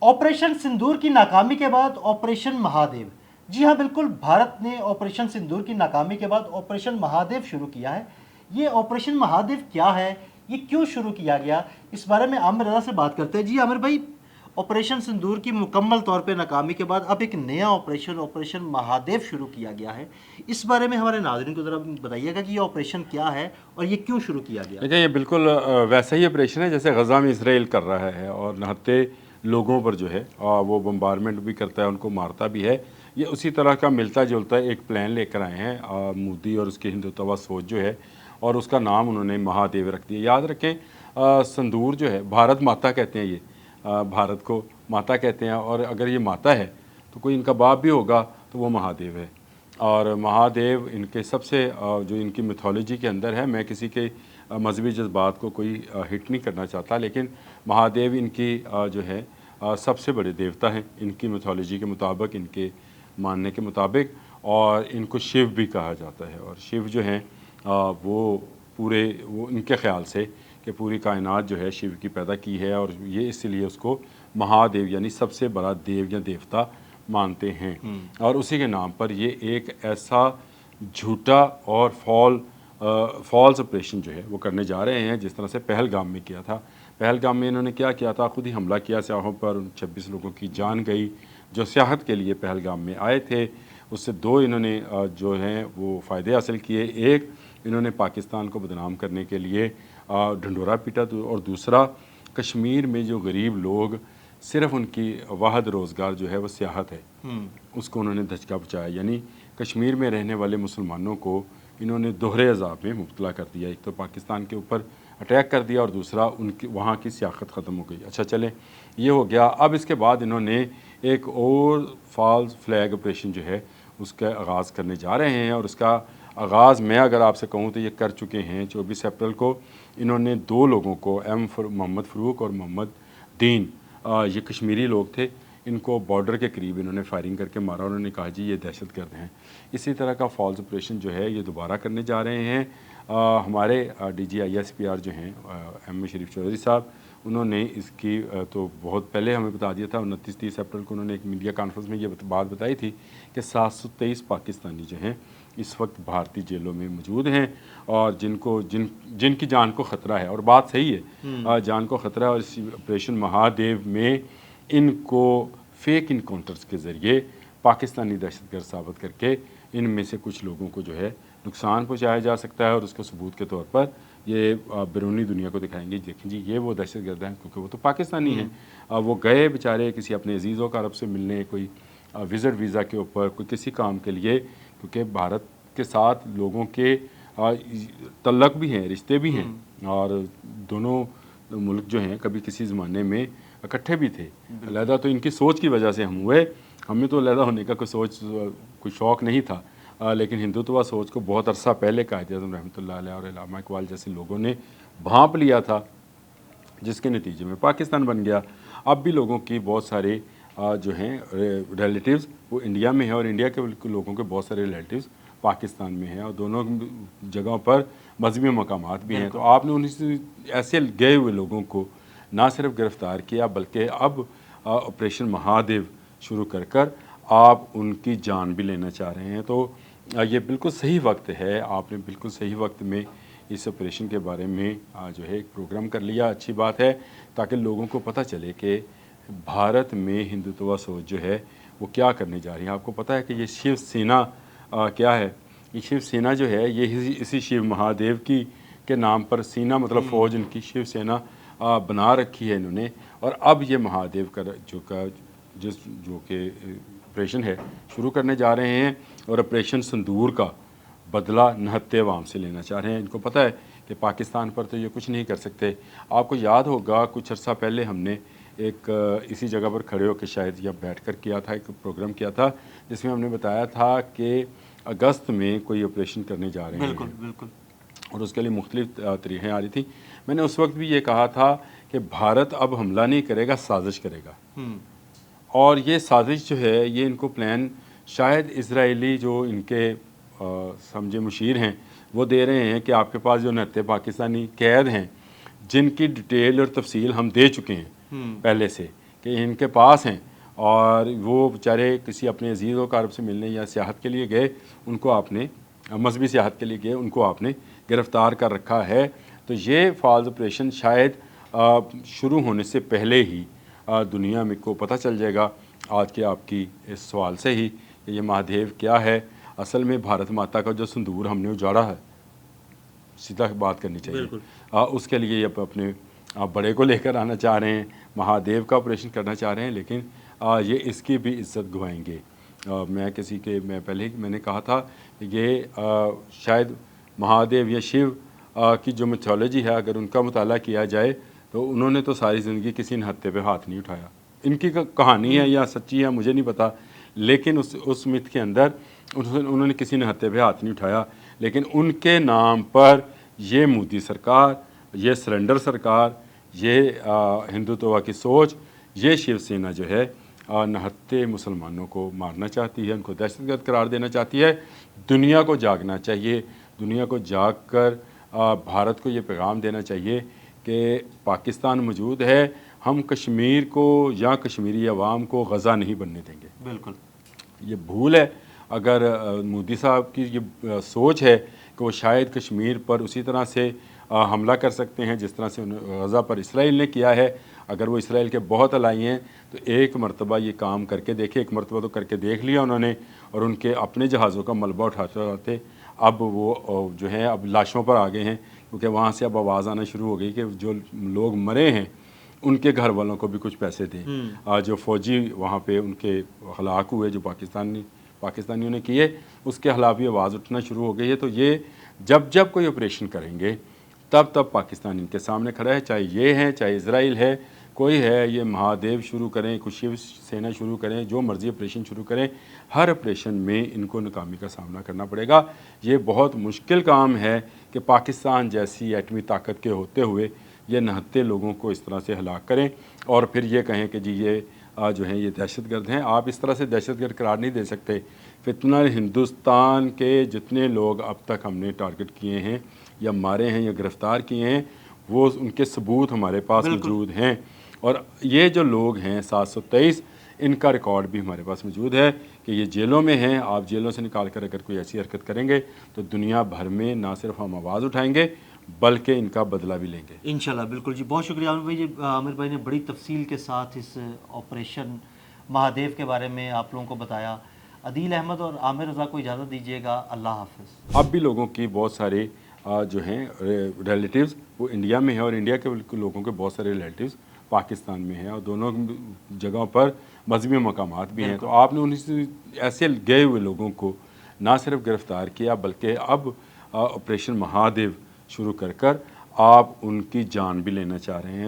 Operation सिंदूर की नाकामी के बाद ऑपरेशन महादेव। जी हाँ, बिल्कुल, भारत ने ऑपरेशन सिंदूर की नाकामी के बाद ऑपरेशन महादेव शुरू किया है। ये ऑपरेशन महादेव क्या है, ये क्यों शुरू किया गया, इस बारे में आमिर रजा से बात करते हैं। जी आमिर भाई, ऑपरेशन सिंदूर की मुकम्मल तौर पे नाकामी के बाद अब एक नया ऑपरेशन ऑपरेशन महादेव शुरू किया गया है। इस बारे में हमारे नाज़रीन को ज़रा बताइएगा कि ये ऑपरेशन क्या है और ये क्यों शुरू किया गया। देखिए, ये बिल्कुल वैसा ही ऑपरेशन है जैसे गज़ा में इसराइल कर रहा है और नहत्ते लोगों पर जो है वो बम्बारमेंट भी करता है, उनको मारता भी है। ये उसी तरह का मिलता जुलता एक प्लान लेकर आए हैं मोदी और उसकी हिंदुत्व सोच जो है, और उसका नाम उन्होंने महादेव रख दिया। याद रखें, संदूर जो है, भारत माता कहते हैं, ये भारत को माता कहते हैं, और अगर ये माता है तो कोई इनका बाप भी होगा तो वो महादेव है। और महादेव इनके सबसे जो इनकी मिथोलॉजी के अंदर है, मैं किसी के मजहबी जज्बात को कोई हिट नहीं करना चाहता, लेकिन महादेव इनकी जो है सबसे बड़े देवता हैं इनकी मिथोलॉजी के मुताबिक, इनके मानने के मुताबिक। और इनको शिव भी कहा जाता है, और शिव जो हैं वो इनके ख्याल से कि पूरी कायनात जो है शिव की पैदा की है, और ये इसलिए उसको महादेव यानी सबसे बड़ा देव या देवता मानते हैं। और उसी के नाम पर ये एक ऐसा झूठा और फॉल्स ऑपरेशन जो है वो करने जा रहे हैं, जिस तरह से पहलगाम में किया था। पहलगाम में इन्होंने क्या किया था, खुद ही हमला किया स्याहों पर, उन 26 लोगों की जान गई जो सियाहत के लिए पहलगाम में आए थे। उससे दो इन्होंने जो हैं वो फ़ायदे हासिल किए। एक, इन्होंने पाकिस्तान को बदनाम करने के लिए ढंडोरा पीटा, और दूसरा, कश्मीर में जो गरीब लोग सिर्फ उनकी वाहद रोज़गार जो है वो सियाहत है, उसको उन्होंने धचका बचाया। यानी कश्मीर में रहने वाले मुसलमानों को इन्होंने दोहरे अजाब में मुब्तला कर दिया। एक तो पाकिस्तान के ऊपर अटैक कर दिया, और दूसरा उनकी वहाँ की सियासत ख़त्म हो गई। अच्छा चलें, ये हो गया। अब इसके बाद इन्होंने एक और फॉल्स फ्लैग ऑपरेशन जो है उसका आगाज़ करने जा रहे हैं, और उसका आगाज़ मैं अगर आपसे कहूँ तो ये कर चुके हैं। 24 अप्रैल को इन्होंने दो लोगों को, मोहम्मद फ़रूक और मोहम्मद दीन, ये कश्मीरी लोग थे, इनको बॉर्डर के करीब इन्होंने फायरिंग करके मारा। उन्होंने कहा जी ये दहशतगर्द हैं। इसी तरह का फॉल्स ऑपरेशन जो है ये दोबारा करने जा रहे हैं। हमारे DGISPR जो हैं M शरीफ चौधरी साहब, उन्होंने इसकी तो बहुत पहले हमें बता दिया था। 29-30 अप्रैल को उन्होंने एक मीडिया कॉन्फ्रेंस में ये बात बताई थी कि 723 पाकिस्तानी जो हैं इस वक्त भारतीय जेलों में मौजूद हैं, और जिनकी जान को ख़तरा है। और बात सही है, जान को ख़तरा है। और इस ऑपरेशन महादेव में इनको फेक इनकाउंटर्स के ज़रिए पाकिस्तानी दहशतगर्द साबित करके इनमें से कुछ लोगों को जो है नुकसान पहुँचाया जा सकता है, और उसको सबूत के तौर पर ये बैरूनी दुनिया को दिखाएंगे, देखें जी ये वो दहशतगर्द हैं, क्योंकि वो तो पाकिस्तानी हैं। वो गए बेचारे किसी अपने अजीज़ों का अरब से मिलने, कोई विज़िट वीज़ा के ऊपर, कोई किसी काम के लिए, क्योंकि भारत के साथ लोगों के तल्लक भी हैं, रिश्ते भी हैं, और दोनों मुल्क जो हैं कभी किसी ज़माने में इकट्ठे भी थे। अलहदा तो इनकी सोच की वजह से हम हुए, हमें तो अलहदा होने का कोई शौक़ नहीं था, लेकिन हिंदुत्व सोच को बहुत अरसा पहले कायद-ए-आज़म रहमतुल्लाह अलैह और अल्लामा इकबाल जैसे लोगों ने भांप लिया था, जिसके नतीजे में पाकिस्तान बन गया। अब भी लोगों की बहुत सारे जो हैं रिलेटिव्स वो इंडिया में हैं, और इंडिया के लोगों के बहुत सारे रिलेटिव्स पाकिस्तान में हैं, और दोनों जगहों पर मजहबी मकामात भी हैं। तो आपने उन्हीं ऐसे गए हुए लोगों को ना सिर्फ गिरफ़्तार किया, बल्कि अब ऑपरेशन महादेव शुरू कर आप उनकी जान भी लेना चाह रहे हैं। तो ये बिल्कुल सही वक्त है, आपने बिल्कुल सही वक्त में इस ऑपरेशन के बारे में जो है एक प्रोग्राम कर लिया। अच्छी बात है, ताकि लोगों को पता चले कि भारत में हिंदुत्व सोच जो है वो क्या करने जा रही है। आपको पता है कि ये शिव सेना क्या है? ये शिव सेना जो है ये इसी शिव महादेव के नाम पर, सीना मतलब फ़ौज, इनकी शिव सेना बना रखी है इन्होंने। और अब ये महादेव का जो कि ऑपरेशन है शुरू करने जा रहे हैं, और ऑपरेशन संदूर का बदला नहत्ते अवाम से लेना चाह रहे हैं। इनको पता है कि पाकिस्तान पर तो ये कुछ नहीं कर सकते। आपको याद होगा कुछ अर्सा पहले हमने एक इसी जगह पर खड़े होकर शायद या बैठ कर किया था, एक प्रोग्राम किया था, जिसमें हमने बताया था कि अगस्त में कोई ऑपरेशन करने जा रहे हैं। बिल्कुल बिल्कुल। और उसके लिए मुख्तलिफ तरीक़ें आ रही थी। मैंने उस वक्त भी ये कहा था कि भारत अब हमला नहीं करेगा, साजिश करेगा। और ये साजिश जो है ये इनको प्लान शायद इजराइली जो इनके समझे मुशीर हैं वो दे रहे हैं कि आपके पास जो नहत्ते पाकिस्तानी कैद हैं, जिनकी डिटेल और तफसील हम दे चुके हैं पहले से, कि इनके पास हैं और वो बेचारे किसी अपने अजीज़ व कारब से मिलने या सियाहत के लिए गए, उनको आपने मजहबी सियाहत के लिए गए, उनको आपने गिरफ़्तार कर रखा है। तो ये फ़ाल्स ऑपरेशन शायद शुरू होने से पहले ही दुनिया में को पता चल जाएगा आज के आपकी इस सवाल से ही कि ये महादेव क्या है। असल में भारत माता का जो सिंदूर हमने उजाड़ा है, सीधा बात करनी चाहिए, उसके लिए ये अपने बड़े को लेकर आना चाह रहे हैं, महादेव का ऑपरेशन करना चाह रहे हैं, लेकिन ये इसकी भी इज्जत गंवाएंगे। मैं पहले ही मैंने कहा था कि ये शायद महादेव या शिव की जो मिथोलॉजी है, अगर उनका मुताला किया जाए तो उन्होंने तो सारी ज़िंदगी किसी नहत्ते पे हाथ नहीं उठाया। इनकी कहानी है या सच्ची है मुझे नहीं पता, लेकिन उस मिथ के अंदर उन्होंने किसी नहत्ते पे हाथ नहीं उठाया। लेकिन उनके नाम पर ये मोदी सरकार, ये सरेंडर सरकार, ये हिंदुत्व की सोच, ये शिवसेना जो है नहत्ते मुसलमानों को मारना चाहती है, उनको दहशतगर्द करार देना चाहती है। दुनिया को जागना चाहिए, दुनिया को जाग कर भारत को ये पैगाम देना चाहिए कि पाकिस्तान मौजूद है, हम कश्मीर को या कश्मीरी अवाम को गज़ा नहीं बनने देंगे। बिल्कुल, ये भूल है। अगर मोदी साहब की ये सोच है कि वो शायद कश्मीर पर उसी तरह से हमला कर सकते हैं जिस तरह से गज़ा पर इसराइल ने किया है, अगर वो इसराइल के बहुत अलाई हैं तो एक मरतबा ये काम करके देखे। एक मरतबा तो करके देख लिया उन्होंने, और उनके अपने जहाज़ों का मलबा उठाते उठाते अब वो जो है अब लाशों पर आ गए हैं, क्योंकि वहाँ से अब आवाज़ आना शुरू हो गई कि जो लोग मरे हैं उनके घर वालों को भी कुछ पैसे दें। जो फ़ौजी वहाँ पे उनके हलाक हुए, जो पाकिस्तानियों ने किए, उसके खिलाफ भी आवाज़ उठना शुरू हो गई है। तो ये जब कोई ऑपरेशन करेंगे तब पाकिस्तान इनके सामने खड़ा है, चाहे ये है चाहे इसराइल है, कोई है, ये महादेव शुरू करें, कुछ शिव सेना शुरू करें, जो मर्ज़ी ऑपरेशन शुरू करें, हर ऑपरेशन में इनको नाकामी का सामना करना पड़ेगा। ये बहुत मुश्किल काम है कि पाकिस्तान जैसी एटमी ताकत के होते हुए ये नहत्ते लोगों को इस तरह से हलाक करें और फिर ये कहें कि जी ये जो हैं ये दहशतगर्द हैं। आप इस तरह से दहशतगर्द करार नहीं दे सकते। फितना हिंदुस्तान के जितने लोग अब तक हमने टारगेट किए हैं या मारे हैं या गिरफ़्तार किए हैं, वो उनके सबूत हमारे पास मौजूद हैं। और ये जो लोग हैं 723, इनका रिकॉर्ड भी हमारे पास मौजूद है कि ये जेलों में हैं। आप जेलों से निकाल कर अगर कोई ऐसी हरकत करेंगे तो दुनिया भर में ना सिर्फ हम आवाज़ उठाएंगे बल्कि इनका बदला भी लेंगे इंशाल्लाह। बिल्कुल जी, बहुत शुक्रिया आमिर भाई ने बड़ी तफसील के साथ इस ऑपरेशन महादेव के बारे में आप लोगों को बताया। अदील अहमद और आमिर रज़ा को इजाज़त दीजिएगा। अल्लाह हाफ़िज़। अब भी लोगों की बहुत सारे जो हैं रिलेटिव्स वो इंडिया में है और इंडिया के लोगों के बहुत सारे रिलेटिव्स पाकिस्तान में हैं और दोनों जगहों पर मजहबी मकामात भी हैं। तो आपने उन्हीं ऐसे गए हुए लोगों को ना सिर्फ गिरफ़्तार किया बल्कि अब ऑपरेशन महादेव शुरू कर आप उनकी जान भी लेना चाह रहे हैं।